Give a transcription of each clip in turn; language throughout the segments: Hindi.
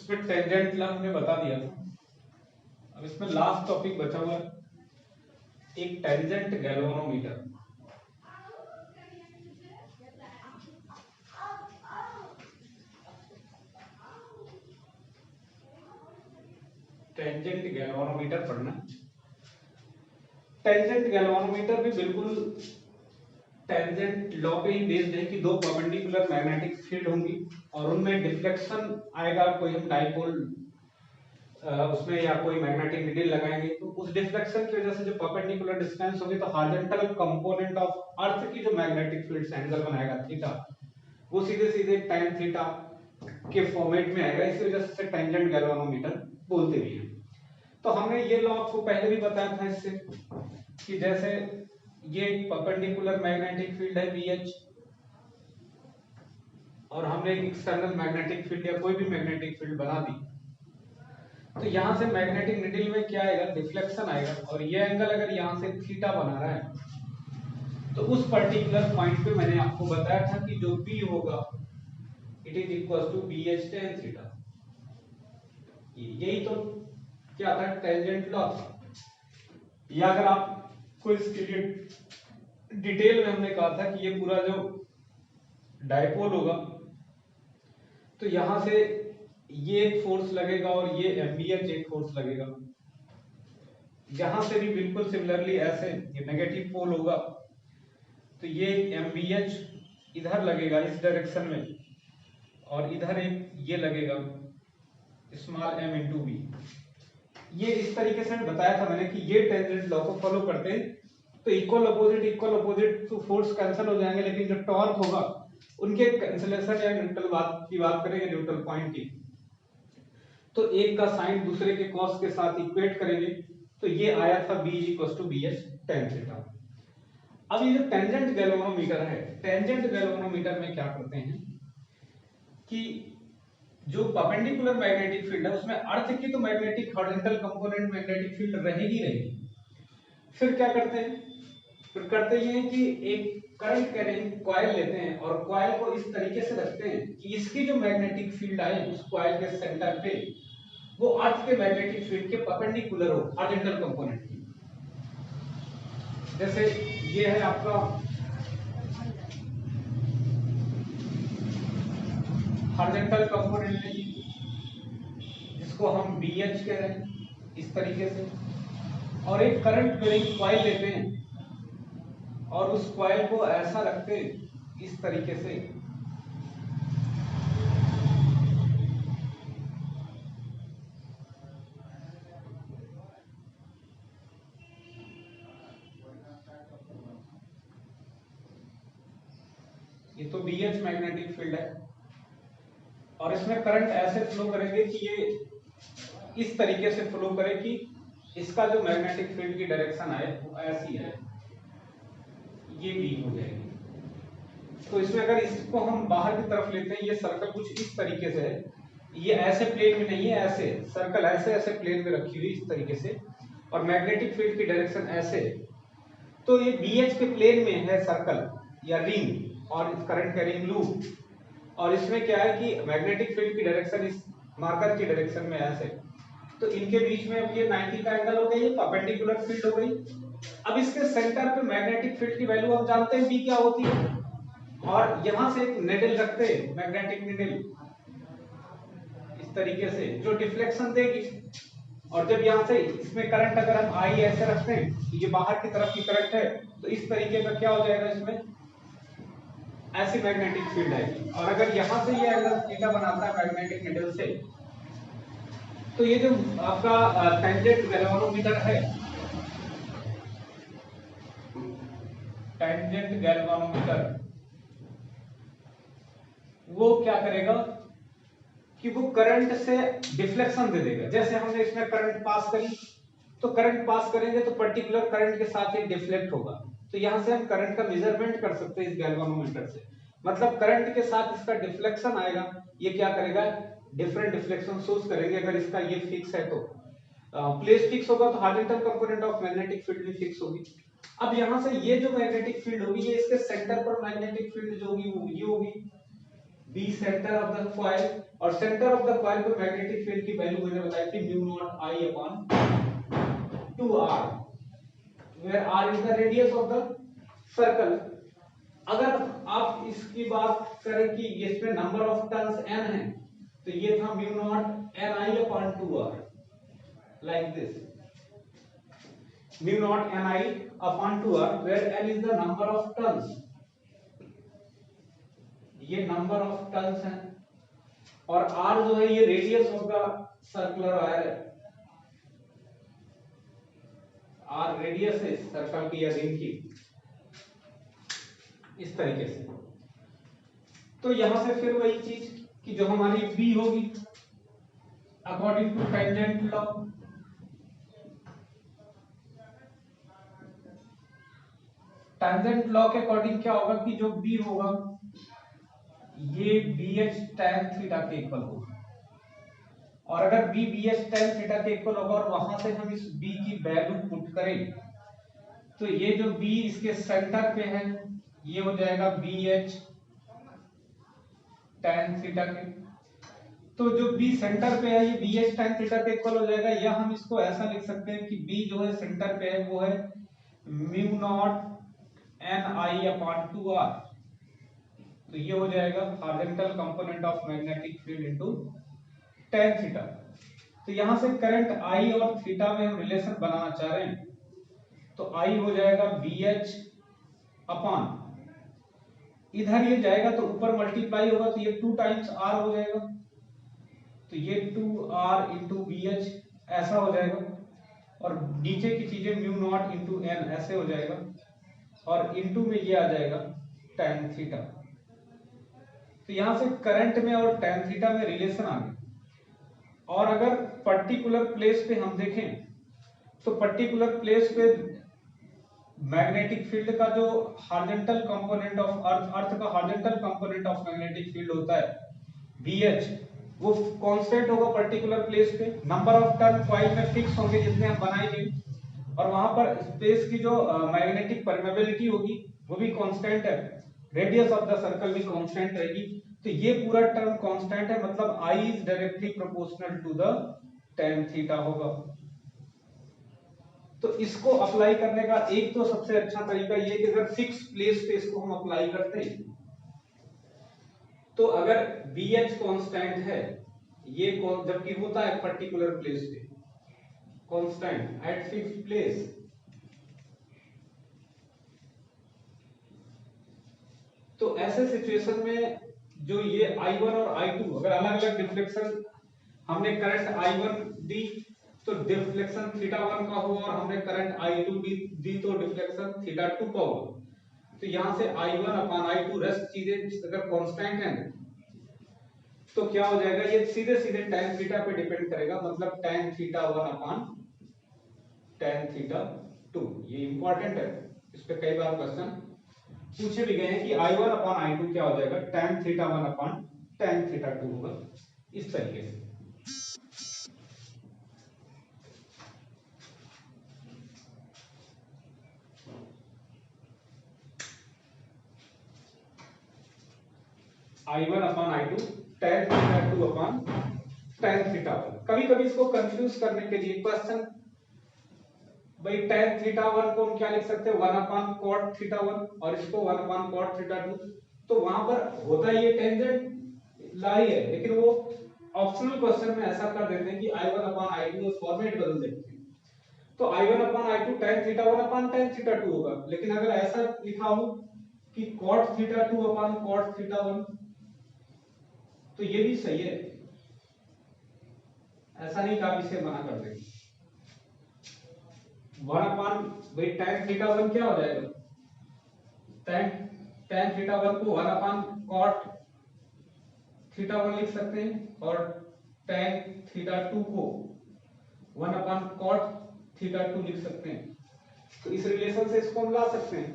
इसमें टेंजेंट हमने बता दिया था। अब इसमें लास्ट टॉपिक बचा हुआ है एक टेंजेंट गैल्वेनोमीटर। टेंजेंट गैल्वेनोमीटर पढ़ना। टेंजेंट गैल्वेनोमीटर भी बिल्कुल टेंजेंट लॉ पे ही बेस्ड है कि दो परपेंडिकुलर मैग्नेटिक फील्ड होंगी और उनमें डिफ्लेक्शन आएगा। कोई हम डाइपोल उसमें या कोई मैग्नेटिक नीडल लगाएंगे तो उस डिफ्लेक्शन की वजह से जो परपेंडिकुलर डिस्टेंस होगी तो हॉरिजॉन्टल कंपोनेंट ऑफ अर्थ की जो मैग्नेटिक फील्ड से एंगल बनाएगा थीटा, वो सीधे सीधे tan थीटा के फॉर्मेट में आएगा। इसी वजह से टेंजेंट गैल्वेनोमीटर बोलते भी हैं। तो हमने ये लॉ आपको पहले भी बताया था इससे कि जैसे ये परपेंडिकुलर मैग्नेटिक फील्ड है BH और हमने एक एक्सटर्नल मैग्नेटिक फील्ड या कोई भी मैग्नेटिक फील्ड बना दी तो यहां से मैग्नेटिक नीडल में क्या आएगा, डिफ्लेक्शन आएगा। और ये एंगल अगर यहां से थीटा बना रहा है तो उस पर्टिकुलर पॉइंट पे मैंने आपको बताया था कि जो P होगा it is equal to BH tan theta. यही तो क्या था, टेंजेंट लॉ था। या अगर आपको इसके लिए डिटेल में हमने कहा था कि ये पूरा जो डाइपोल होगा तो यहां से ये एक फोर्स लगेगा और ये MBH एक फोर्स लगेगा। यहां से भी बिल्कुल सिमिलरली ऐसे ये नेगेटिव पोल होगा तो ये MBH इधर लगेगा इस डायरेक्शन में और इधर एक ये लगेगा स्मॉल m इंटू बी। ये इस तरीके से बताया था मैंने कि ये टेंजेंट लॉ को फॉलो करते हैं तो इक्वल अपोजिट तो फोर्स कैंसिल हो जाएंगे, लेकिन जो टॉर्क होगा उनके कैंसिलेशन या न्यूट्रल बात की बात करेंगे, न्यूट्रल पॉइंट की, तो एक का साइन दूसरे के कॉस के साथ इक्वेट करेंगे तो ये आया था B = BH tan थीटा। अब ये जो टेंजेंट गैल्वेनोमीटर है, टेंजेंट गैल्वेनोमीटर में क्या करते हैं कि जो परपेंडिकुलर मैग्नेटिक फील्ड है उसमें अर्थ की तो magnetic horizontal component magnetic field रहेगी। फिर क्या करते हैं, फिर करते ये हैं कि एक करंट कैरिंग कॉइल लेते हैं और कॉइल को इस तरीके से रखते हैं कि इसकी जो मैग्नेटिक फील्ड आए उस कॉइल के सेंटर पे वो अर्थ के मैग्नेटिक फील्ड के परपेंडिकुलर हो हॉरिजॉन्टल कंपोनेंट की। जैसे ये है आपका हॉरिजॉन्टल कंपोनेंट जिसको हम BH कह रहे हैं इस तरीके से, और एक करंट कैरिंग कॉइल लेते हैं और उस कॉइल को ऐसा रखते हैं इस तरीके से। ये तो BH मैग्नेटिक फील्ड है और इसमें करंट ऐसे फ्लो करेंगे कि ये इस तरीके से फ्लो करे कि इसका जो मैग्नेटिक फील्ड की डायरेक्शन आए वो ऐसी है, ये B हो जाएगी। तो इसमें अगर इसको हम बाहर की तरफ लेते हैं, ये सर्कल कुछ इस तरीके से है, ये ऐसे प्लेन में नहीं है, ऐसे सर्कल ऐसे प्लेन में रखी हुई इस तरीके से और मैग्नेटिक फील्ड की डायरेक्शन ऐसे, तो ये BH के प्लेन में है सर्कल या रिंग और इस करंट कैरिंग लूप। और इसमें क्या है कि मैग्नेटिक फील्ड की डायरेक्शन इस मार्कर की डायरेक्शन में ऐसे, तो इनके बीच में अब ये 90 का एंगल हो गया, ये परपेंडिकुलर फील्ड हो गई। अब इसके सेंटर पे मैग्नेटिक फील्ड की वैल्यू हम जानते हैं B क्या होती है और यहां से एक निडल रखते हैं, मैग्नेटिक निडल इस तरीके से जो डिफ्लेक्शन देगी। और जब यहां से इसमें करंट अगर हम I ऐसे रखते हैं तो ये बाहर की तरफ की करंट है तो इस तरीके का क्या हो जाएगा, इसमें ऐसी मैग्नेटिक फील्ड आएगी। और अगर यहां से ये एंगल थीटा बनाता है मैग्नेटिक निडल से तो ये जो आपका टेंजेंट गैल्वेनोमीटर है, टेंजेंट गैल्वेनोमीटर वो क्या करेगा कि वो करंट से डिफ्लेक्शन दे देगा। जैसे हमने इसमें करंट पास करी तो करंट पास करेंगे तो पर्टिकुलर करंट के साथ ही डिफ्लेक्ट होगा। तो यहां से हम करंट का मेजरमेंट कर सकते हैं इस गैल्वेनोमीटर से, मतलब करंट के साथ इसका डिफ्लेक्शन आएगा, ये क्या करेगा, डिफरेंट डिफ्लेक्शन सोर्स करेंगे। अगर इसका ये फिक्स है तो प्लेस फिक्स होगा तो horizontal component of magnetic field भी फिक्स होगी। अब यहां से ये जो मैग्नेटिक फील्ड होगी ये इसके सेंटर पर मैग्नेटिक फील्ड जो होगी वो ये होगी B centre of the coil, और सेंटर ऑफ द कॉइल पे मैग्नेटिक फील्ड की वैल्यू मैंने बताई थी mu naught I upon 2r, where r is the radius of the circle. अगर आप इसकी बात करें कि इसमें नंबर ऑफ टर्न्स n है, तो ये था mu naught N I upon 2r, like this, mu naught N I upon 2r, where n is the number of turns, ये नंबर ऑफ टर्न्स है, और r जो है ये radius of the circular wire है, r रेडियस है सर्कल की या रिंग की, इस तरीके से। तो यहां से फिर वही चीज कि जो हमारी b होगी according to tangent law, tangent law के अकॉर्डिंग क्या होगा कि जो b होगा ये bh tan थीटा के इक्वल होगा, और अगर b bh tan थीटा के इक्वल होगा और वहां से हम इस b की वैल्यू पुट करें, तो ये जो b इसके सेंटर पे है ये हो जाएगा bh tan थीटा के, तो जो b सेंटर पे है ये bh tan थीटा के इक्वल हो जाएगा, या हम इसको ऐसा लिख सकते हैं कि b जो है सेंटर पे है वो है mu naught N I upon 2r, तो ये हो जाएगा horizontal component of magnetic field into tan theta. तो यहां से करंट I और थीटा में हम रिलेशन बनाना चाह रहे हैं, तो I हो जाएगा BH अपॉन, इधर ये जाएगा तो ऊपर मल्टीप्लाई होगा तो ये 2 टाइम्स R हो जाएगा, तो ये 2R इंटू BH ऐसा हो जाएगा, और नीचे की चीजें म्यू नॉट इंटू एन ऐसे हो जाएगा, और इंटू में ये आ जाएगा tan थीटा। तो यहां से करंट में और tan थीटा में रिलेशन आ गया। और अगर पर्टिकुलर प्लेस पे हम देखें तो पर्टिकुलर प्लेस पे मैग्नेटिक फील्ड का जो हॉरिजॉन्टल कंपोनेंट ऑफ अर्थ का horizontal component of magnetic field होता है BH, वो कांस्टेंट होगा पर्टिकुलर प्लेस पे, नंबर ऑफ टर्न कॉइल में फिक्स होंगे जितने हम बनाएंगे, और वहां पर स्पेस की जो मैग्नेटिक परमेबिलिटी होगी वो भी कांस्टेंट है, रेडियस ऑफ द सर्कल भी कांस्टेंट रहेगी, तो ये पूरा टर्म कांस्टेंट है, मतलब I is directly proportional to the tan theta होगा। तो इसको अप्लाई करने का एक तो सबसे अच्छा तरीका ये कि अगर फिक्स प्लेस पे इसको हम अप्लाई करते हैं, तो अगर BH कांस्टेंट है, ये जबकि होता है पर्टिकुलर प्लेस पे कांस्टेंट एट फिक्स प्लेस, तो ऐसे सिचुएशन में जो ये I1 और I2 अगर अलग अलग डिफ्लेक्शन, हमने करंट I1 दी तो डिफ्लेक्शन थीटा 1 का हुआ, और हमने करंट I2 दी तो डिफ्लेक्शन थीटा 2 का हुआ, तो यहां से I1 अपॉन I2 रेस्ट चीजें अगर कांस्टेंट हैं तो क्या हो जाएगा, ये सीधे सीधे tan थीटा पे डिपेंड करेगा, मतलब tan theta 1 upon tan theta 2। ये इंपॉर्टेंट है, इस पे कई बार क्वेश्चन पूछे भी गए हैं कि I1 अपॉन I2 क्या हो जाएगा, tan theta 1 upon tan theta 2 होगा, इस तरीके से। I1 upon I2 tan theta 2 upon tan theta 1। कभी कभी इसको कंफ्यूज करने के लिए क्वेश्चन, भाई tan थीटा 1 को हम क्या लिख सकते हैं 1 अपॉन cot थीटा 1, और इसको 1 अपॉन cot थीटा 2, तो वहां पर होता ये टेंजेंट लाई है, लेकिन वो ऑप्शनल क्वेश्चन में ऐसा कर देते हैं कि I1 अपॉन I2 फॉर्मेट बदल देते हैं, तो I1 upon I2 tan theta 1 upon tan theta 2 होगा, लेकिन अगर ऐसा लिखा हो कि cot theta 2 upon cot theta 1, तो ये भी सही है, ऐसा नहीं कि आप इसे मना कर देंगे। 1 अपॉन भाई tan थीटा 1 क्या हो जाएगा, tan थीटा 1 को 1 अपॉन cot थीटा 1 लिख सकते हैं, और tan थीटा 2 को 1 अपॉन cot थीटा 2 लिख सकते हैं, तो इस रिलेशन से इसको हम ला सकते हैं।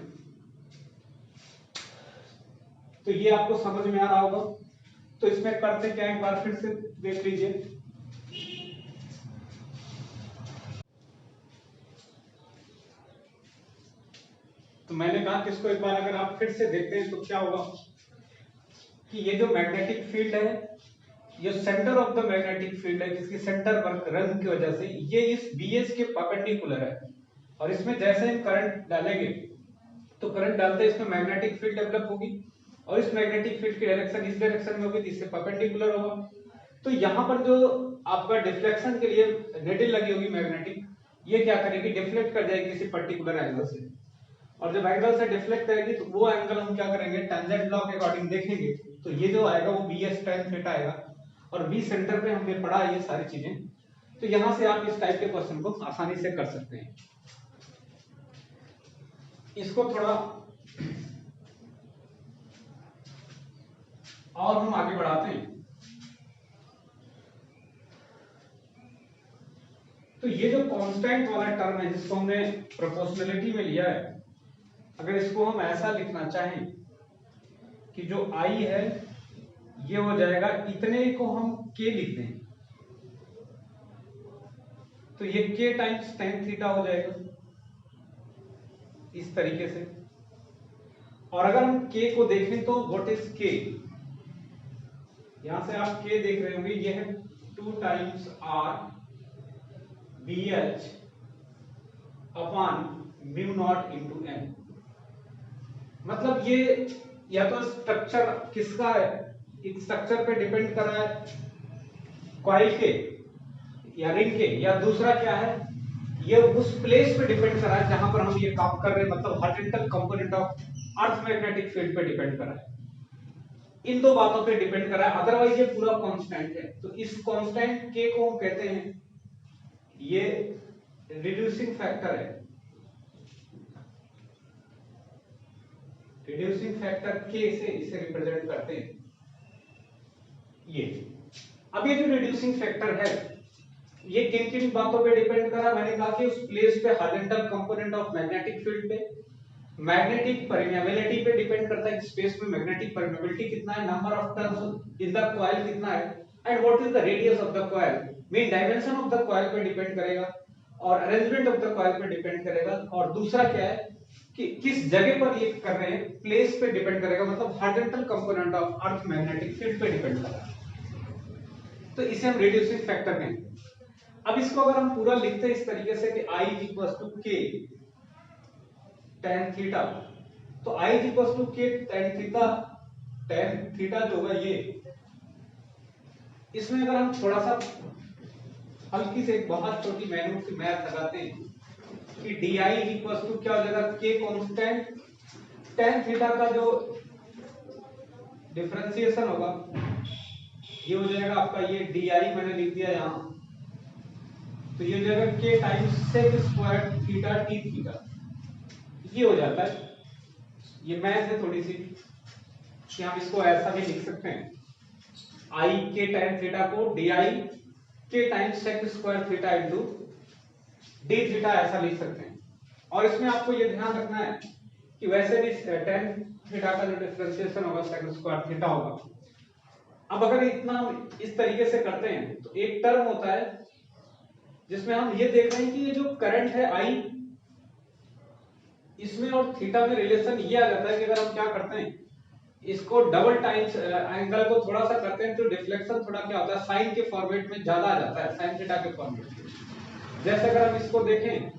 तो ये आपको समझ में आ रहा होगा, तो इसमें करते क्या एक बार फिर से देख लीजिए। तो मैंने कहा कि इसको एक बार अगर आप फिर से देखते हैं तो क्या होगा, कि ये जो मैग्नेटिक फील्ड है, ये centre of the magnetic field है, जिसकी सेंटर रंग की वजह से ये इस BS के परपेंडिकुलर है, और इसमें जैसे हम करंट डालेंगे तो करंट डालते इसमें मैग्नेटिक फील्ड डेवलप होगी, और इस मैग्नेटिक फील्ड की डायरेक्शन इस डायरेक्शन में होगी, इससे परपेंडिकुलर होगा। तो यहाँ पर जो आपका डिफ्लेक्शन के लिए नीडल लगी होगी मैग्नेटिक, ये क्या करेगी, डिफ्लेक्ट कर जाएगी किसी पर्टिकुलर एंगल से, और जब एंगल से डिफ्लेक्ट करेगी तो वो एंगल हम क्या करेंगे, टेंजेंट लॉ के अकॉर्डिंग देखेंगे, तो ये जो आएगा वो BS tan थीटा आएगा, और B सेंटर पे हमने पढ़ा ये सारी चीजें। तो यहां से आप इस टाइप के क्वेश्चन को आसानी से कर सकते हैं। इसको थोड़ा और हम आगे बढ़ाते हैं। तो ये जो कांस्टेंट वाला टर्म है जिसको हमने प्रोपोर्शनलिटी में लिया है, अगर इसको हम ऐसा लिखना चाहें कि जो I है ये हो जाएगा, इतने को हम K लिख दें, तो ये K टाइम्स tan थीटा हो जाएगा इस तरीके से। और अगर हम K को देखें तो व्हाट इज K, यहां से आप K देख रहे होंगे, ये है 2 times R BH upon mu not into N। मतलब ये या तो स्ट्रक्चर किसका है, एक स्ट्रक्चर पे डिपेंड कर रहा है कॉइल के या रिंग के, या दूसरा क्या है, ये उस प्लेस पे डिपेंड कर रहा है जहां पर हम ये काम कर रहे हैं, मतलब horizontal component of earth magnetic field पे डिपेंड कर रहा है। इन दो बातों पे डिपेंड कर रहा है, अदरवाइज ये पूरा कांस्टेंट है। तो इस कांस्टेंट K को हम कहते हैं, ये रिड्यूसिंग फैक्टर है, रिड्यूसिंग फैक्टर K से इसे रिप्रेजेंट करते हैं ये। अब ये जो रिड्यूसिंग फैक्टर है ये किन किन बातों पे डिपेंड कर रहा है, मैंने कहा कि उस प्लेस पे horizontal component of magnetic field पे, मैग्नेटिक परमेबिलिटी पे डिपेंड करता है कि स्पेस में मैग्नेटिक परमेबिलिटी कितना है, number of turns in the coil कितना है, and what is the radius of the coil, mean dimension of the coil पे डिपेंड करेगा, और अरेंजमेंट ऑफ द कॉइल पे डिपेंड करेगा, और दूसरा क्या है कि किस जगह पर ये कर रहे हैं, प्लेस पे डिपेंड करेगा, मतलब horizontal component of earth magnetic field पे डिपेंड कर रहा है। तो इसे हम रिड्यूसिंग फैक्टर कहेंगे। अब इसको अगर हम पूरा लिखते हैं इस तरीके से कि I K tan थीटा, तो I K tan theta, tan theta जो होगा ये, इसमें अगर हम थोड़ा सा हल्की से एक बहुत छोटी मैन्युअल की मैथ लगाते हैं कि DI क्या हो जाएगा, K कांस्टेंट, tan थीटा का जो डिफरेंशिएशन होगा ये हो जाएगा आपका, ये DI मैंने लिख दिया यहां, तो ये हो जाएगा K times sec square theta t theta, ये हो जाता है। ये मैथ है थोड़ी सी कि हम इसको ऐसा भी लिख सकते हैं, I K tan थीटा को DI K times sec square theta into d theta ऐसा लिख सकते हैं। और इसमें आपको ये ध्यान रखना है कि वैसे भी tan थीटा का जो डिफरेंशिएशन होगा sec स्क्वायर थीटा होगा। अब अगर इतना इस तरीके से करते हैं तो एक टर्म होता है जिसमें हम ये देख रहे हैं कि ये जो करंट है I, इसमें और थीटा में रिलेशन ये आ जाता है कि अगर हम क्या करते हैं, इसको डबल टाइम्स एंगल को थोड़ा सा करते हैं तो डिफ्लेक्शन थोड़ा क्या होता है, साइन के फॉर्मेट में ज्यादा आ जाता है, साइन थीटा के फॉर्मेट में। जैसे अगर हम इसको देखें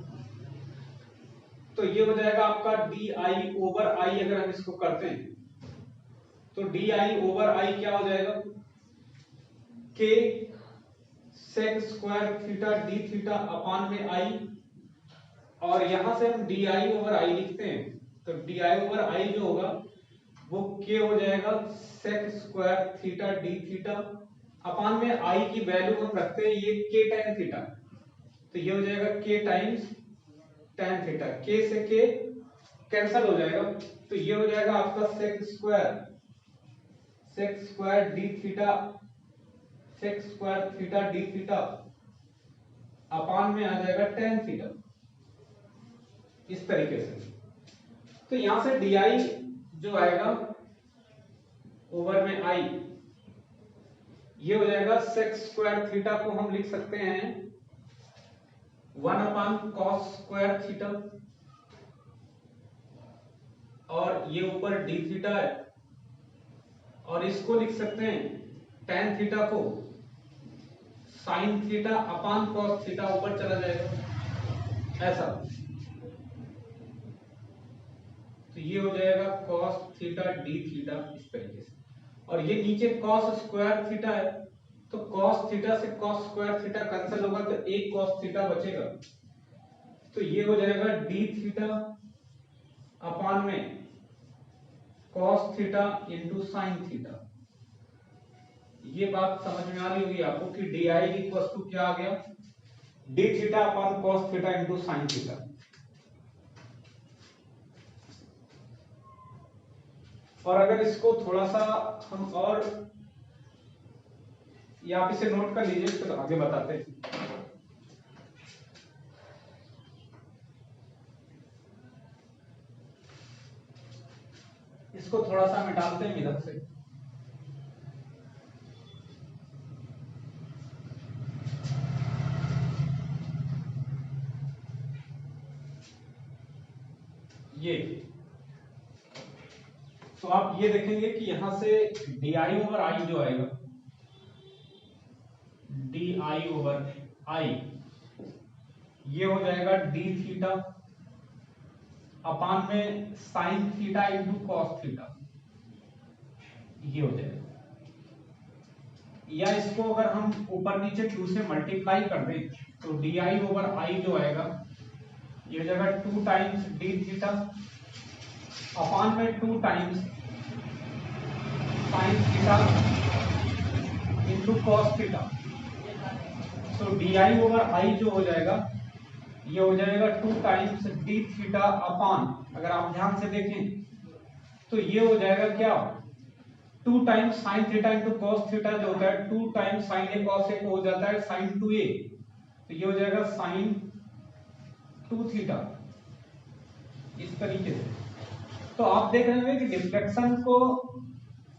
तो ये हो जाएगा आपका DI ओवर I, अगर हम इसको करते हैं तो DI ओवर I क्या हो जाएगा, K sec square theta d theta upon में I, और यहां से हम DI ओवर I लिखते हैं, तो DI ओवर I जो होगा वो K हो जाएगा sec square theta d theta upon में I की वैल्यू हम रखते हैं ये K tan थीटा, तो ये हो जाएगा K times tan theta, K से K कैंसिल हो जाएगा, तो ये हो जाएगा आपका sec square d theta, sec square theta d theta upon में आ जाएगा tan थीटा, इस तरीके से। तो यहां से DI जो आएगा ओवर में I, ये हो जाएगा sec स्क्वायर थीटा को हम लिख सकते हैं 1 अपान cos स्क्वायर थीटा, और ये ऊपर d थीटा है, और इसको लिख सकते हैं tan थीटा को sin theta upon cos theta, ऊपर चला जाएगा ऐसा। तो ये हो जाएगा cos थीटा d थीटा इस तरीके से। और ये नीचे cos स्क्वायर थीटा है, तो cos थीटा से cos स्क्वायर थीटा कैंसिल होगा, तो एक cos थीटा बचेगा। तो ये हो जाएगा d थीटा अपान में cos theta into sine theta. ये बात समझ में आ रही होगी आपको कि di इक्वल टू क्या आ गया, d theta upon cos theta into sine theta. और अगर इसको थोड़ा सा हम और, या आप इसे नोट कर लीजिए फिर आगे बताते हैं। इसको थोड़ा सा मिटाते हैं इधर से। ये तो आप ये देखेंगे कि यहां से डी आई ओवर आई जो आएगा, डी आई ओवर आई, ये हो जाएगा डी थीटा अपान में sine theta into cos theta, ये हो जाएगा। या इसको अगर हम ऊपर नीचे 2 से मल्टीप्लाई कर दें तो डी आई ओवर आई जो आएगा ये हो जाएगा 2 टाइम्स डी थीटा अपान में 2 times sine theta into cos theta. तो डी आई ओवर आई जो हो जाएगा ये हो जाएगा 2 टाइम्स डी थीटा अपान, अगर आप ध्यान से देखें तो ये हो जाएगा क्या, 2 times sine theta into cos theta जो होता है 2 times sign A cos A को हो जाता है साइन 2a, तो ये हो जाएगा साइन 2 थीटा इस तरीके से। तो आप देख रहे होंगे कि डिफ्लेक्शन को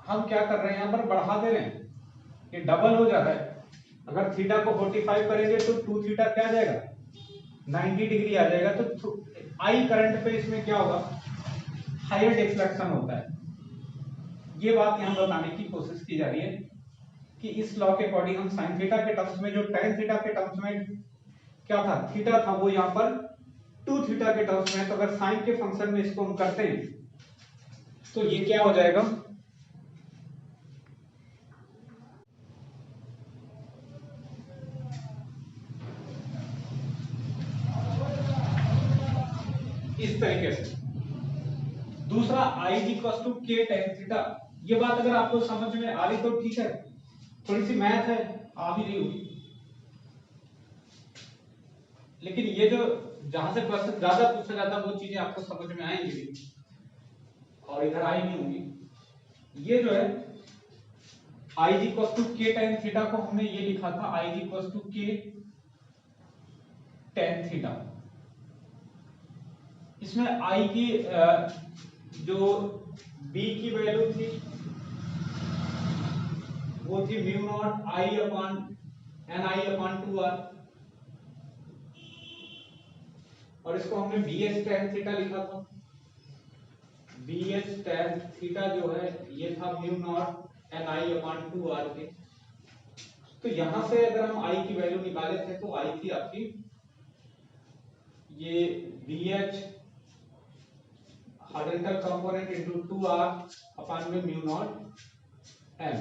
हम क्या कर रहे हैं, यहाँ पर बढ़ा दे रहे हैं, ये डबल हो जाता है। अगर थीटा को 45 करेंगे तो 2 थीटा क्या आ जाएगा, 90 डिग्री आ जाएगा। तो आई करंट पे इसमें क्या होगा, हायर डिफ्लेक्शन होता है। ये बात यहाँ बताने की कोशिश की जा रही है कि इस लॉ के अकॉर्डिंग हम साइन थीटा के टर्म्स में, जो tan थीटा के टर्म्स में क्या था, थीटा था, वो यहाँ पर 2 थीटा के टर्म्स में। तो अगर साइन के फंक्शन में इसको हम करते हैं तो ये क्या हो जाएगा, इस तरीके से। दूसरा i equal to k tan theta, ये बात अगर आपको समझ में आ रही तो ठीक है, थोड़ी सी मैथ है आ भी रही होगी, लेकिन ये जो जहां से क्वेश्चन ज्यादा पूछा जाता है वो चीजें आपको समझ में आएंगी और इधर आई नहीं होंगी। ये जो है i equal to k tan theta को हमने ये लिखा था i equal to k tan theta. इसमें i की जो b की वैल्यू थी वो थी mu naught i upon N I upon 2r, और इसको हमने bs tan थीटा लिखा था। bs tan थीटा जो है ये था mu naught N I upon 2r के। तो यहां से अगर हम i की वैल्यू निकाले थे तो i थी आपकी ये bh horizontal component into 2r upon में म्यू नॉट n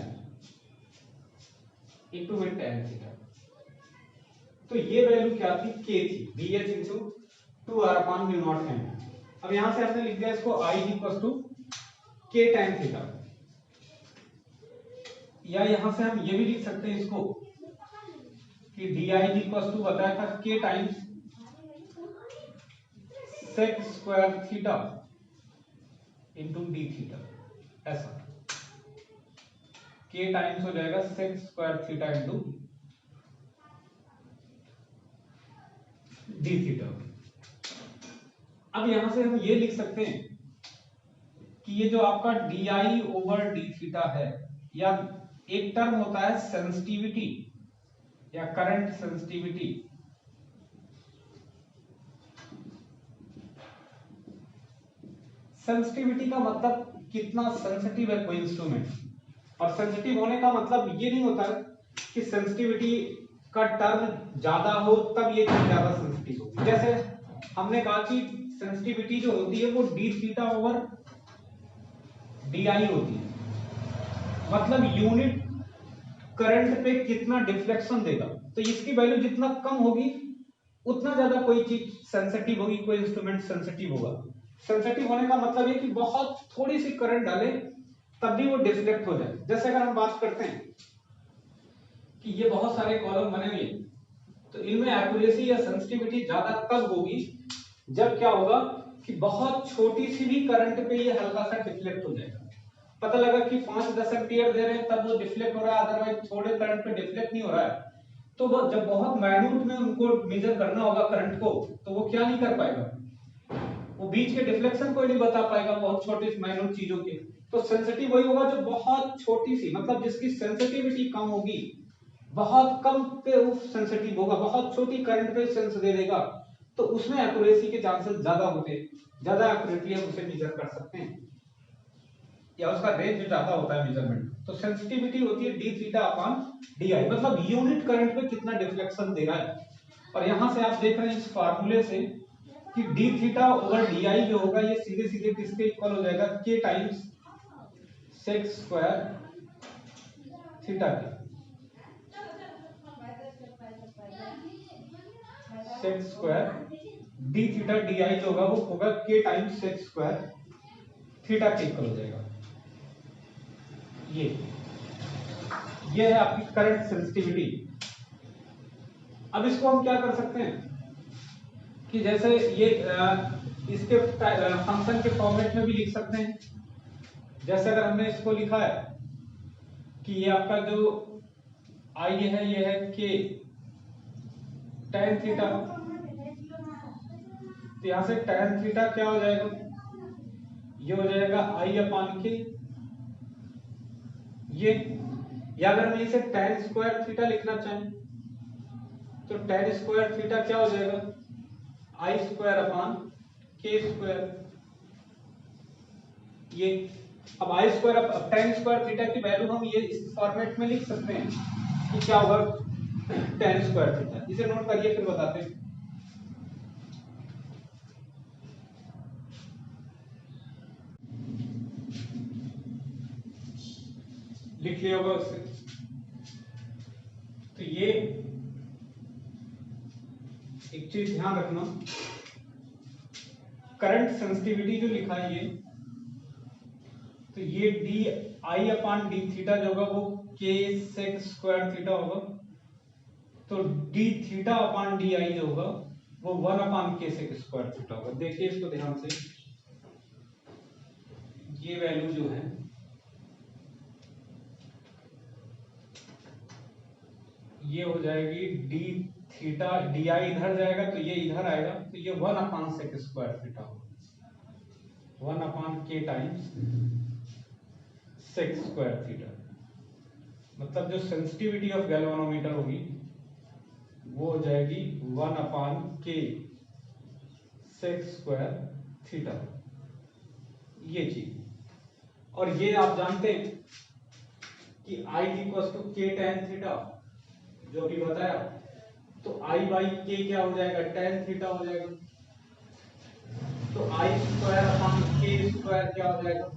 इनटू में tan थीटा। तो ये वैल्यू क्या थी, k थी, bh into 2r upon mu naught n। अब यहां से हमने लिख दिया इसको i equal to k tan theta, या यहां से हम ये भी लिख सकते हैं इसको कि di इक्वल टू बताया था k times sec square theta into d theta, ऐसा k टाइम्स हो जाएगा sec square theta into d theta. अब यहां से हम ये लिख सकते हैं कि ये जो आपका di ओवर d थीटा है, या एक टर्म होता है सेंसिटिविटी या करंट सेंसिटिविटी। सेंसिटिविटी का मतलब कितना सेंसिटिव है कोई इंस्ट्रूमेंट। और सेंसिटिव होने का मतलब ये नहीं होता कि सेंसिटिविटी का टर्म ज्यादा हो तब ये चीज ज्यादा सेंसिटिव होगी। जैसे हमने कहा कि सेंसिटिविटी जो होती है वो D theta over D I होती है, मतलब यूनिट करंट पे कितना डिफ्लेक्शन देगा। तो इसकी वैल्यू जितना कम होगी उतना ज्यादा कोई चीज सेंसिटिव होगी, कोई इंस्ट्रूमेंट सेंसिटिव होगा। सेंसिटिव होने का मतलब ये कि बहुत थोड़ी सी करंट डाले तब भी वो डिफ्लेक्ट हो जाए। जैसे अगर हम बात करते हैं कि ये बहुत सारे कॉलम बने हुए हैं, तो इनमें एक्यूरेसी या सेंसिटिविटी ज्यादा तब होगी जब क्या होगा कि बहुत छोटी सी भी करंट पे ये हल्का सा डिफ्लेक्ट हो जाएगा। पता लगा कि 5-10 एम्पीयर दे रहे हैं तब वो डिफ्लेक्ट हो रहा है, अदरवाइज थोड़े करंट पे डिफ्लेक्ट नहीं हो रहा है। तो वो जब बहुत माइन्यूट में उनको मेजर करना होगा करंट को, तो वो क्या नहीं कर पाएगा, वो बीच के डिफ्लेक्शन को ही नहीं बता पाएगा बहुत छोटे माइन्यूट चीजों के। तो सेंसिटिव वही होगा जो बहुत छोटी सी, मतलब जिसकी सेंसिटिविटी कम होगी, बहुत कम पे वो सेंसिटिव होगा, बहुत छोटी करंट पे सेंस दे देगा, तो उसमें एक्यूरेसी के चांसेस ज्यादा होते हैं, ज्यादा एक्यूरेटली हम उसे मेजर कर सकते हैं, या उसका रेंज ज्यादा होता है मेजरमेंट। तो सेंसिटिविटी होती है D theta upon D I, मतलब यूनिट करंट पे कितना डिफ्लेक्शन दे रहा है। और यहां से आप देख रहे हैं इस फार्मूले से कि D theta over D I जो होगा ये सीधे सीधे किसके इक्वल हो जाएगा, के टाइम्स सेक स्क्वायर थीटा के, sec square D theta D I जो होगा वो होगा K times sec square theta के इक्वल हो जाएगा। ये है आपकी करंट सेंसिटिविटी। अब इसको हम क्या कर सकते हैं कि जैसे ये इसके फंक्शन के फॉर्मेट में भी लिख सकते हैं। जैसे अगर हमने इसको लिखा है कि ये आपका जो आई है ये है के tan थीटा, तो यहां से tan थीटा क्या हो जाएगा, ये हो जाएगा आई अपान के ये, या अगर हम इसे tan स्क्वायर थीटा लिखना चाहें तो tan स्क्वायर थीटा क्या हो जाएगा, आई स्क्वायर अपान के स्क्वायर। ये अब आई स्क्वायर, अब tan स्क्वायर थीटा की वैल्यू हम ये इस फॉर्मेट में लिख सकते हैं कि क्या होगा tan स्क्वायर थीटा। इसे नोट करिए फिर बताते हैं। लिख लिया होगा उससे। तो ये एक चीज ध्यान रखना, करंट सेंसिटिविटी जो लिखा है ये, तो ये D I upon D theta जो होगा वो के सेक स्क्वायर थीटा होगा। तो D theta upon D I जो होगा वो 1 अपान के सेक स्क्वायर थीटा होगा। देखिए इसको ध्यान से, ये वैल्यू जो है ये हो जाएगी डी थीटा, डी आई इधर जाएगा तो ये इधर आएगा, तो ये 1 अपान सेक स्क्वायर थीटा होगा, 1 अपान के टाइम्स सेक स्क्वायर थीटा। मतलब जो सेंसिटिविटी ऑफ गैल्वेनोमीटर होगी वो हो जाएगी 1 अपान के सेक स्क्वायर थीटा, ये चीज। और ये आप जानते हैं कि I इक्वल टू के tan थीटा, जो भी बताया, तो I बाई के क्या हो जाएगा, tan थीटा हो जाएगा। तो I स्क्वायर अपान के स्क्वायर क्या हो जाएगा,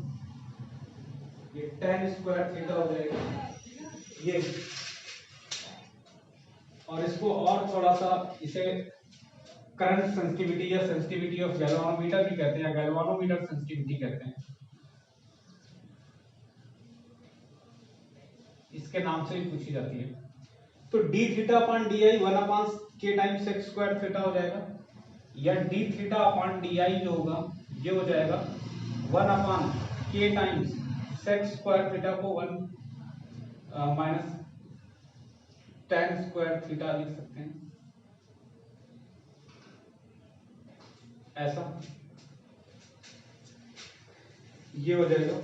ये tan स्क्वायर थीटा हो जाएगा ये। और इसको और थोड़ा सा इसे करंट सेंसिटिविटी या सेंसिटिविटी ऑफ गैल्वेनोमीटर भी कहते हैं, या गैल्वेनोमीटर सेंसिटिविटी कहते हैं, इसके नाम से भी पूछी जाती है। तो D theta upon D I 1 upon के टाइम्स सेक स्क्वायर थीटा हो जाएगा, या D theta upon D I जो होगा ये हो जाएगा 1 अपॉन के टाइम्स सेक स्क्वायर थीटा को 1 माइनस tan स्क्वायर थीटा लिख सकते हैं ऐसा, ये हो जाएगा।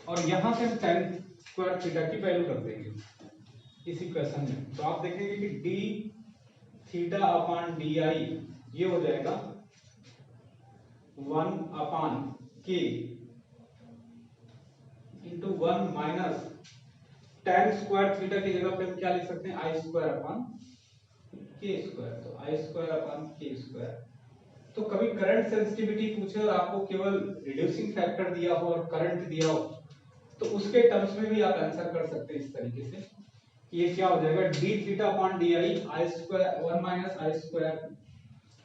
और यहां से हम tan स्क्वायर थीटा की वैल्यू रख देंगे इस इक्वेशन में। तो आप देखेंगे कि D theta upon D I ये हो जाएगा 1 अपॉन के into 1 minus tan square theta की जगह पे हम क्या लिख सकते हैं, आई स्क्वायर अपॉन के स्क्वायर। तो आई स्क्वायर अपॉन के स्क्वायर। तो कभी करंट सेंसिटिविटी पूछे और आपको केवल रिड्यूसिंग फैक्टर दिया हो और करंट दिया हो, तो उसके टर्म्स में भी आप आंसर कर सकते हैं इस तरीके से। ये क्या हो जाएगा, D theta upon D I, I square 1 minus I square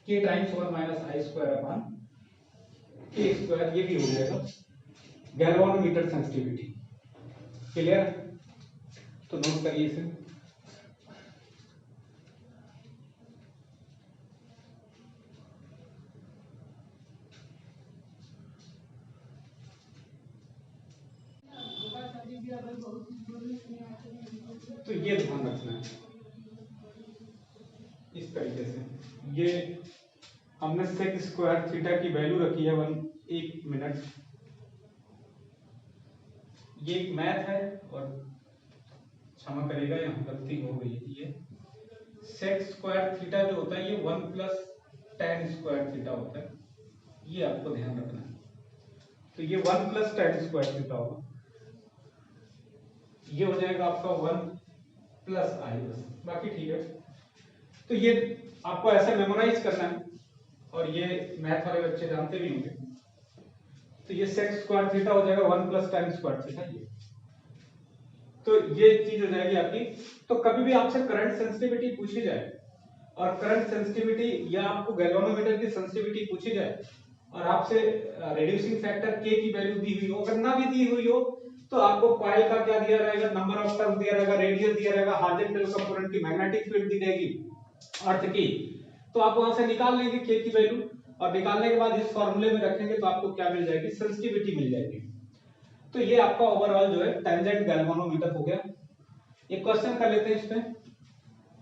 के टाइम्स 1 माइनस आई स्क्वायर अपॉन के स्क्वायर। ये भी हो जाएगा गैल्वेनोमीटर सेंसिटिविटी। क्लियर? तो नोट करिए इसे। तो ये ध्यान रखना है इस तरीके से। ये हमने सेक स्क्वायर थीटा की वैल्यू रखी है 1 मिनट। ये एक मैथ है और क्षमा करेगा यहाँ गलती हो गई है। ये सेक स्क्वायर थीटा जो होता है ये 1 प्लस tan स्क्वायर थीटा होता है, ये आपको ध्यान रखना है। तो ये 1 प्लस tan स्क्वायर थीटा होगा, ये हो जाएगा आपका 1 प्लस आई, बस बाकी ठीक है। तो ये आपको ऐसे मेमोराइज करना है और ये मैथ वाले बच्चे जानते भी होंगे। तो ये सेक स्क्वायर थीटा हो जाएगा 1 प्लस tan स्क्वायर थीटा। ये तो ये चीज हो जाएगी आपकी। तो कभी भी आपसे करंट सेंसिटिविटी पूछी जाए और करंट सेंसिटिविटी या आपको गैल्वेनोमीटर की सेंसिटिविटी पूछी जाए और आपसे रिड्यूसिंग फैक्टर के की वैल्यू दी हुई हो, अगर ना भी दी हुई हो, तो आपको कॉइल का क्या दिया रहेगा, नंबर ऑफ टर्न दिया रहेगा, रेडियस दिया रहेगा, हार्जेंटल कंपोनेंट की मैग्नेटिक फील्ड दी जाएगी अर्थ की, तो आप वहां से निकाल लेंगे के की वैल्यू और निकालने के बाद इस फॉर्मूले में रखेंगे तो आपको क्या मिल जाएगी, सेंसिटिविटी मिल जाएगी। तो ये आपका ओवरऑल जो है टेंजेंट गैल्वेनोमीटर हो गया। एक क्वेश्चन कर लेते हैं इस पे,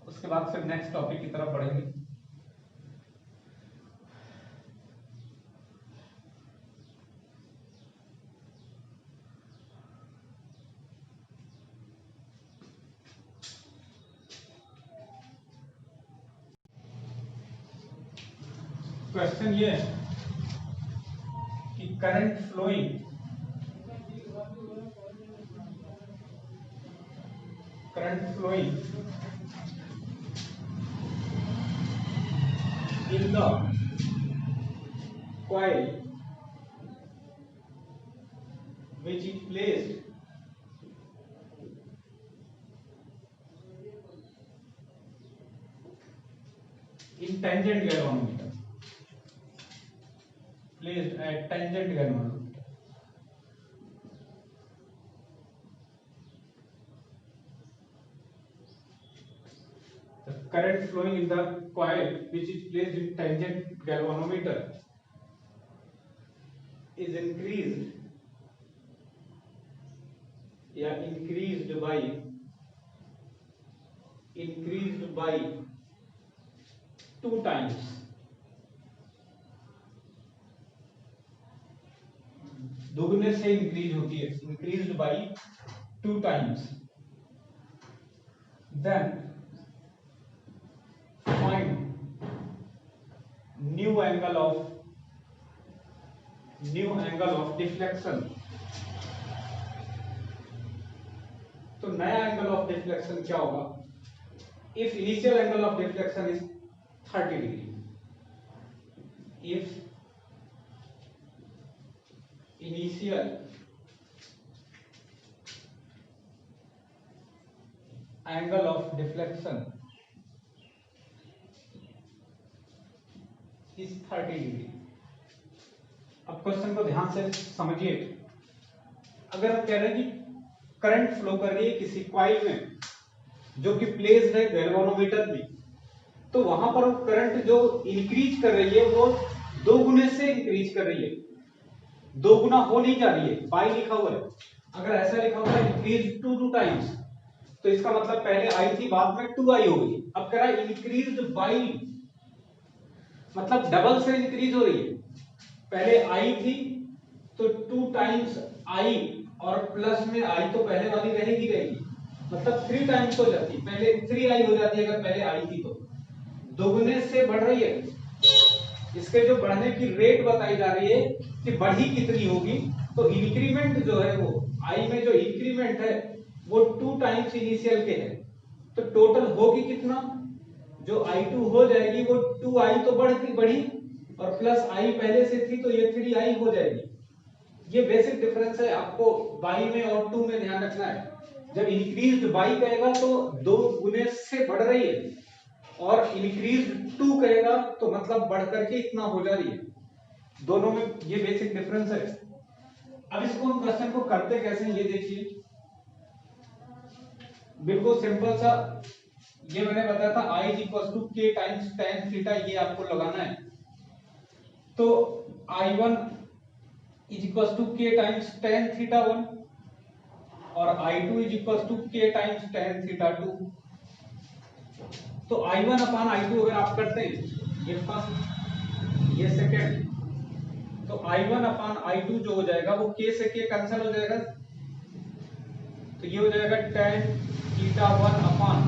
उसके बाद फिर नेक्स्ट टॉपिक की तरफ बढ़ेंगे। क्वेश्चन ये है कि current flowing in the coil which is placed in tangent galvanometer, placed at tangent galvanometer. The current flowing in the coil which is placed in tangent galvanometer is increased by 2 times दोगुने से इंक्रीज होती है, increased by 2 times, then find new angle of deflection। तो नया एंगल ऑफ डिफ्लेक्शन क्या होगा, if initial angle of deflection is 30 degree, if initial angle of deflection is 30 degree. अब क्वेश्चन को ध्यान से समझिए। अगर हम कह रहे हैं कि करंट फ्लो कर रही है किसी कॉइल में जो कि प्लेस्ड है गैल्वेनोमीटर में, तो वहां पर करंट जो इंक्रीज कर रही है वो 2 गुने से इंक्रीज कर रही है, 2 गुना हो नहीं जा रही है, बाई लिखा हुआ है। अगर ऐसा लिखा हुआ है इंक्रीज 2 टाइम्स, तो इसका मतलब पहले आई थी बाद में 2i हो गई। अब कह रहा है इंक्रीज बाई, मतलब डबल से इंक्रीज हो रही है। पहले आई थी तो 2 टाइम्स आई और प्लस में आई तो पहले वाली रहेगी, मतलब 3 टाइम्स हो जाती है, पहले 3i हो जाती है अगर पहले आई थी, तो दोगुने से बढ़ रही है। इसके जो बढ़ने की रेट बताई जा रही है कि बढ़ी कितनी होगी, तो इंक्रीमेंट जो है वो आई में जो इंक्रीमेंट है वो 2 टाइम्स इनिशियल के है, तो टोटल होगी कितना, जो I2 हो जाएगी वो 2i तो बढ़ी और प्लस i पहले से थी तो ये 3i हो जाएगी। ये बेसिक डिफरेंस है, आपको y में और 2 में ध्यान रखना है। जब इंक्रीज्ड y कहेगा तो 2 गुने से बढ़ रही है, और इंक्रीज्ड 2 कहेगा तो मतलब बढ़ करके इतना हो जा रही है। दोनों में ये बेसिक डिफरेंस है। अब इसको हम क्वेश्चन को करते कैसे हैं ये देखिए, बिल्कुल सिंपल सा। ये मैंने बताया था i k times tan theta, ये आपको लगाना है। तो I1 k times tan theta 1 और I2 k times tan theta 2। तो I1 अपान I2 अगर आप करते हैं, ये फर्स्ट ये सेकंड, तो I1 अपान I2 जो हो जाएगा वो k से k कैंसिल हो जाएगा, तो ये हो जाएगा tan थीटा 1 अपान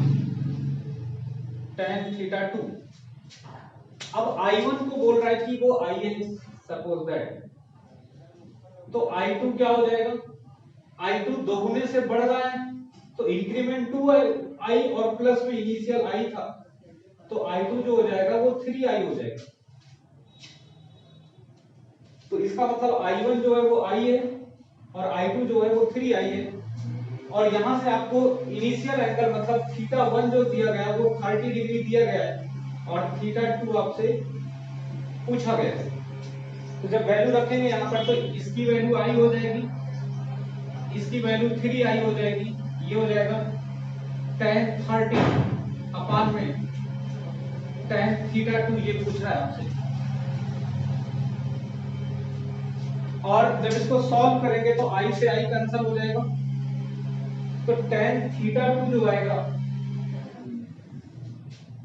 tan थीटा 2। अब I1 को बोल रहा है कि वो I है, सपोज दैट, तो I2 क्या हो जाएगा, I2 दोगुने से बढ़ रहा है तो इंक्रीमेंट 2 है I, और प्लस में इनिशियल I था, तो I2 जो हो जाएगा वो 3I हो जाएगा। तो इसका मतलब I1 जो है वो I है और I2 जो है वो 3I है। और यहां से आपको इनिशियल एंगल मतलब थीटा 1 जो दिया गया है वो 30 डिग्री दिया गया है और थीटा 2 आपसे पूछा गया है। तो जब वैल्यू रखेंगे यहाँ पर तो इसकी वैल्यू I हो जाएगी, इसकी वैल्यू 3I हो जाएगी, ये हो जाएगा tan 30 अपान में tan थीटा 2, ये पूछ रहा है आपसे। और जब इसको सॉल्व करेंगे तो I से I कैंसिल हो जाएगा, तो tan थीटा 2 जो आएगा,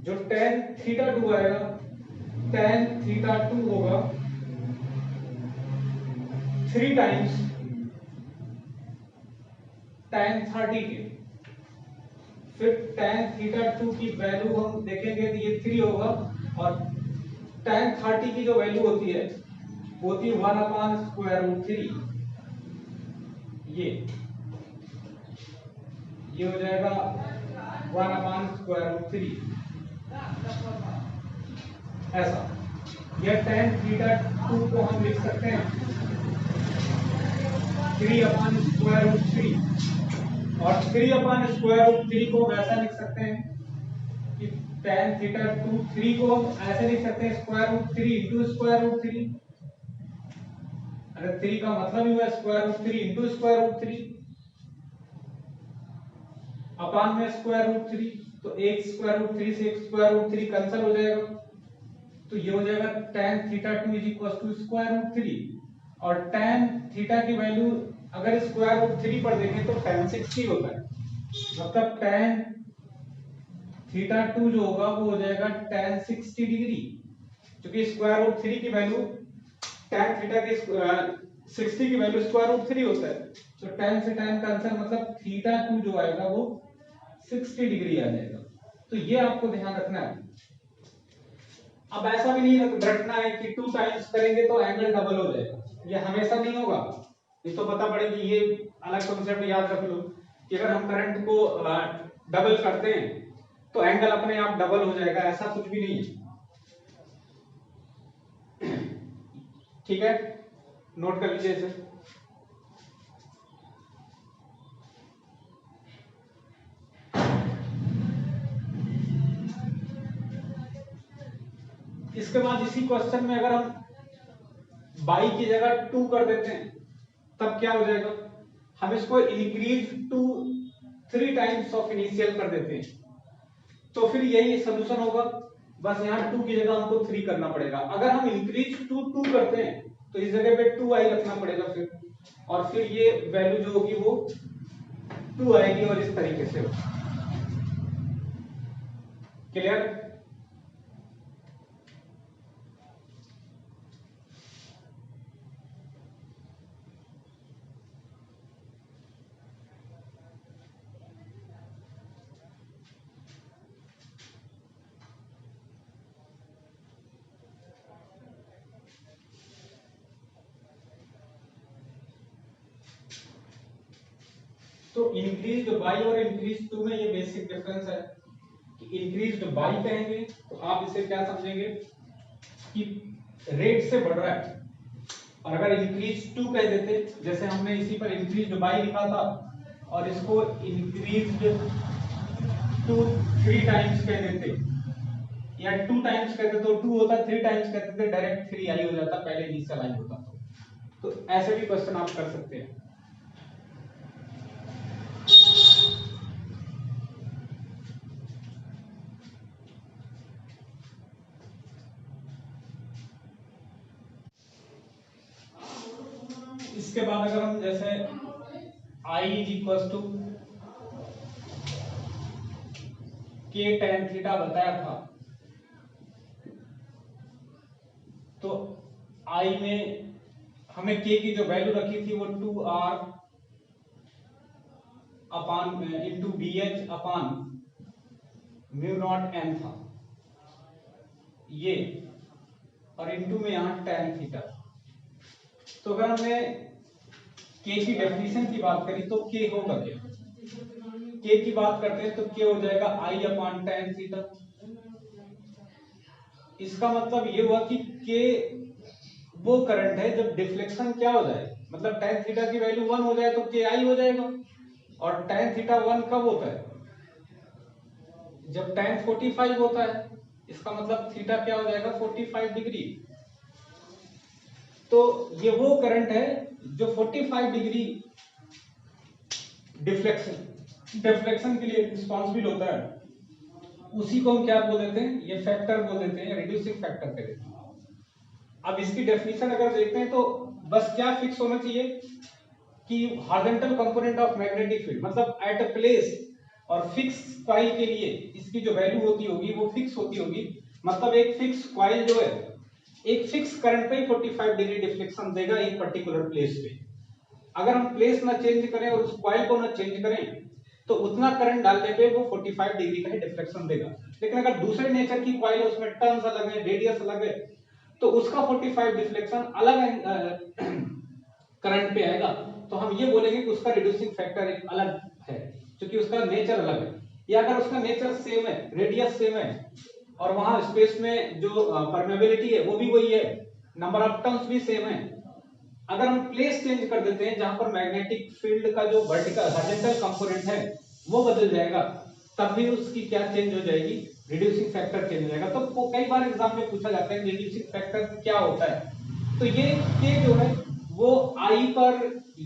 जो tan थीटा 2 आएगा, tan थीटा 2 होगा 3 टाइम्स tan 30 के। फिर tan थीटा 2 की वैल्यू हम देखेंगे तो ये 3 होगा, और tan 30 की जो वैल्यू होती है वो होती है 1 अपान स्क्वायर रूट 3। ये हो जाएगा 1 अपान स्क्वायर रूट 3, ऐसा। यह tan थीटा 2 को हम लिख सकते हैं 3 अपान स्क्वायर रूट 3, और 3 अपान स्क्वायर रूट 3 को वैसा लिख सकते हैं कि tan थीटा 2 3 को हम ऐसे लिख सकते हैं square root 3 into square root 3। अगर 3 का मतलब ही हुआ square root 3 into square root 3 upon में स्क्वायर रूट 3, तो एक स्क्वायर रूट 3 से एक स्क्वायर रूट 3 कैंसिल हो जाएगा, तो ये हो जाएगा tan theta 2 is equal to square root 3। और tan थीटा की वैल्यू अगर स्क्वायर रूट 3 पर देखें तो tan 60 होता है, मतलब tan थीटा 2 जो होगा वो हो जाएगा tan 60 डिग्री, क्योंकि स्क्वायर रूट 3 की वैल्यू tan थीटा के 60 की वैल्यू स्क्वायर रूट 3 होता है, तो tan से tan कैंसिल, मतलब थीटा 2 जो आएगा वो 60 डिग्री आ जाएगा। तो ये आपको ध्यान रखना है। अब ऐसा भी नहीं रखना है कि 2 टाइम्स करेंगे तो एंगल डबल हो जाएगा, ये हमेशा नहीं होगा। ये तो पता पड़े कि ये अलग कॉन्सेप्ट याद रख लो कि अगर हम करंट को डबल करते हैं तो एंगल अपने आप डबल हो जाएगा, ऐसा कुछ भी नहीं है। ठीक है, नोट कर लीजिए इसे। इसके बाद इसी क्वेश्चन में अगर हम बाई की जगह 2 कर देते हैं तब क्या हो जाएगा, हम इसको increase to 3 times of initial कर देते हैं, तो फिर यही सोल्यूशन होगा। बस यहाँ 2 की जगह हमको 3 करना पड़ेगा। अगर हम इंक्रीज टू 2 करते हैं तो इस जगह पे 2i रखना पड़ेगा फिर, और फिर ये वैल्यू जो होगी वो 2 आएगी, और इस तरीके से होगा। क्लियर? तो इंक्रीज्ड बाई और इंक्रीज टू में ये बेसिक डिफरेंस है कि इंक्रीज्ड बाई कहेंगे तो आप इसे क्या समझेंगे कि रेट से बढ़ रहा है, और अगर इंक्रीज टू कह देते, जैसे हमने इसी पर इंक्रीज्ड बाई लिखा था और इसको इंक्रीज्ड टू 3 टाइम्स कह देते या 2 टाइम्स कहते तो 2 होता, 3 टाइम्स कहते थे डायरेक्ट 3 आई हो जाता, पहले इनिशियल आई होता। तो ऐसे भी क्वेश्चन आप कर सकते हैं। इसके बाद अगर हम जैसे I इज इक्वल टू के टेन थीटा बताया था, तो I में हमें k की जो वैल्यू रखी थी वो 2r upon into B H upon mu naught N था ये, और इंटू में यहाँ टेन थीटा। तो अगर हमने k की डेफिनेशन की बात करी तो k होगा क्या, k की बात करते हैं तो k हो जाएगा i अपान टेन थीटा। इसका मतलब ये हुआ कि k वो करंट है जब डिफ्लेक्शन क्या हो जाए, मतलब टेन थीटा की वैल्यू 1 हो जाए तो k i हो जाएगा, और टेन थीटा 1 कब होता है, जब टेन 45 होता है। इसका मतलब थीटा क्या हो जाएगा 45 डिग्री। तो ये वो करंट है जो 45 डिग्री डिफ्लेक्शन के लिए रिस्पॉन्सिबल होता है, उसी को हम क्या बोल देते हैं, ये फैक्टर बोल देते हैं, रिड्यूसिंग फैक्टर कहते हैं। अब इसकी डेफिनेशन अगर देखते हैं तो बस क्या फिक्स होना चाहिए कि horizontal component of magnetic field, मतलब एट अ प्लेस और फिक्स कॉइल के लिए इसकी जो वैल्यू होती होगी वो फिक्स होती होगी। मतलब एक फिक्स कॉइल जो है एक फिक्स करंट पे 45 डिग्री डिफ्लेक्शन देगा एक पर्टिकुलर प्लेस पे। अगर हम प्लेस ना चेंज करें और उस कॉइल को ना चेंज करें तो उतना करंट डालने पे वो 45 डिग्री का ही डिफ्लेक्शन देगा। लेकिन अगर दूसरे नेचर की कॉइल है, उसमें टर्न्स अलग है, रेडियस अलग है, तो उसका 45 डिफ्लेक्शन अलग करंट पे आएगा। तो हम ये बोलेंगे कि उसका रिड्यूसिंग फैक्टर एक अलग है क्योंकि उसका नेचर अलग है। या अगर उसका नेचर सेम है, रेडियस सेम है, और वहां स्पेस में जो परमेबिलिटी है वो भी वही है, नंबर ऑफ टर्न्स भी सेम है, अगर हम प्लेस चेंज कर देते हैं जहां पर मैग्नेटिक फील्ड का जो वर्टिकल हॉरिजॉन्टल कंपोनेंट है वो बदल जाएगा, तब भी उसकी क्या चेंज हो जाएगी, रिड्यूसिंग फैक्टर चेंज हो जाएगा। तो कई बार एग्जाम में पूछा जाता है रिड्यूसिंग फैक्टर क्या होता है। तो ये के जो है वो आई पर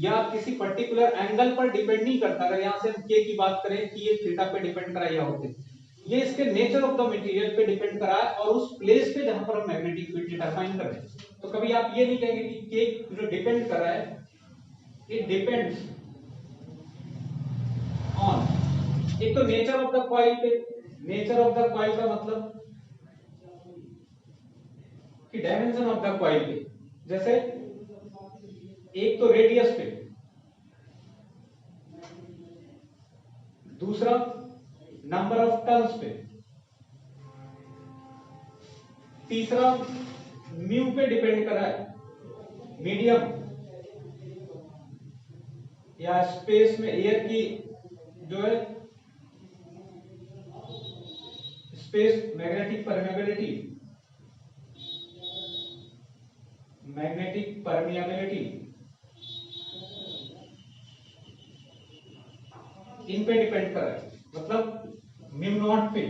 या किसी पर्टिकुलर एंगल पर डिपेंड नहीं करता। अगर यहाँ से हम के की बात करें कि ये थीटा पे डिपेंड करा या होते, ये इसके नेचर ऑफ द मटेरियल पे डिपेंड करा है और उस प्लेस पे जहां पर हम मैग्नेटिक फील्ड डिटरमाइन कर रहे हैं। तो कभी आप ये नहीं कहेंगे कि के जो डिपेंड कर रहा है, इट डिपेंड्स ऑन, एक तो नेचर ऑफ द कॉइल पे, नेचर ऑफ द कॉइल का मतलब कि डायमेंशन ऑफ द कॉइल पे, जैसे एक तो रेडियस पे, दूसरा नंबर ऑफ टर्न्स पे, तीसरा म्यू पे डिपेंड कर रहा है, मीडियम या स्पेस में एयर की जो है space magnetic permeability, magnetic permeability इन पे डिपेंड कर रहा है, मतलब म्यू नॉट पे।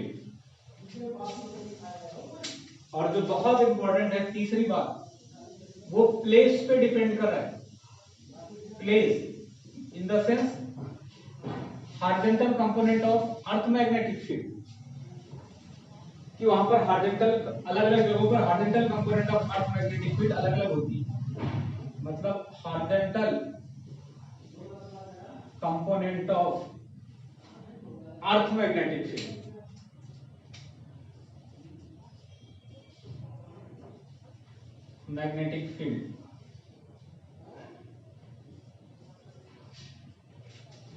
और जो बहुत इंपॉर्टेंट है तीसरी बात, वो प्लेस पे डिपेंड कर रहा है, place in the sense horizontal component of earth magnetic field, कि वहां पर हॉरिजॉन्टल अलग अलग जगहों पर horizontal component of earth magnetic field अलग अलग होती है, मतलब horizontal component of earth magnetic field, magnetic field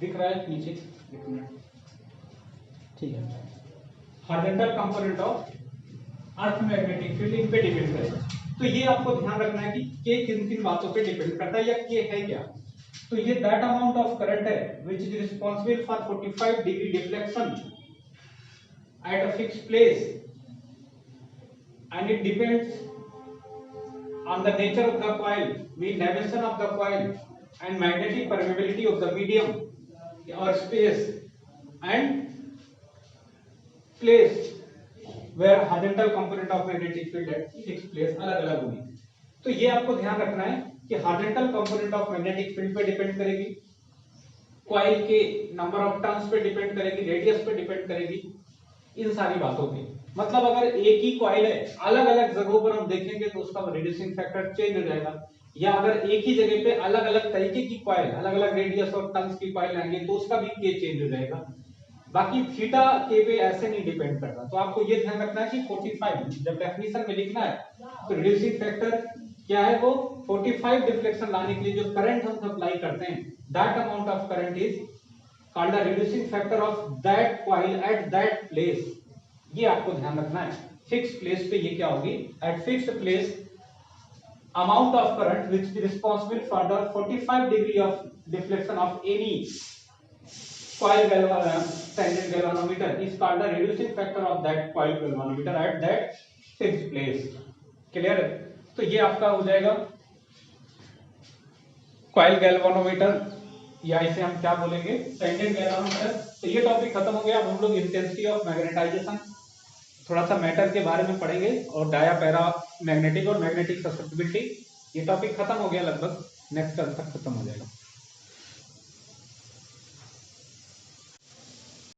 दिख रहा है नीचे, ठीक है। Horizontal component of earth magnetic field इन पे डिपेंड करेगा। तो ये आपको ध्यान रखना है कि के किन किन बातों पे डिपेंड करता है या के है क्या। तो ये दैट अमाउंट ऑफ करंट है which is responsible for 45 degree deflection at a fix place and it depends on the nature of the coil, mean dimension of the coil and magnetic permeability of the medium or space and place where horizontal component of magnetic field at fixed place अलग अलग होगी। तो ये आपको ध्यान रखना है कि horizontal component of magnetic field पे डिपेंड करेगी, coil के नंबर ऑफ टर्न्स पे डिपेंड करेगी, रेडियस पे डिपेंड करेगी, इन सारी बातों पे। मतलब अगर एक ही कॉइल है, अलग अलग जगहों पर हम देखेंगे तो उसका रिड्यूसिंग फैक्टर चेंज हो जाएगा, या अगर एक ही जगह पे अलग अलग तरीके की कॉइल, अलग अलग रेडियस और टर्न्स की कॉइल आएंगे तो उसका भी के चेंज हो जाएगा। बाकी थीटा के पे ऐसे नहीं डिपेंड करता। तो आपको ये ध्यान रखना है कि 45 जब डेफिनेशन में लिखना है तो रिड्यूसिंग फैक्टर क्या है, वो 45 डिफ्लेक्शन लाने के लिए जो करंट हम सप्लाई करते हैं, that amount of current is called the reducing factor of that coil at that place. ये आपको ध्यान रखना है। फिक्स प्लेस पे ये क्या होगी, at fixed place amount of current which is responsible for the 45 degree of deflection of any coil tangent galvanometer is called the reducing factor of that coil galvanometer at that fixed place। Clear है? तो ये आपका हो जाएगा coil galvanometer, या इसे हम क्या बोलेंगे, tangent galvanometer। तो ये टॉपिक खत्म हो गया। अब हम लोग इंटेंसिटी ऑफ मैग्नेटाइजेशन, थोड़ा सा मैटर के बारे में पढ़ेंगे, और डाया पैरा मैग्नेटिक और मैग्नेटिक ससेप्टिबिलिटी। ये टॉपिक खत्म हो गया लगभग, नेक्स्ट कल तक खत्म हो जाएगा।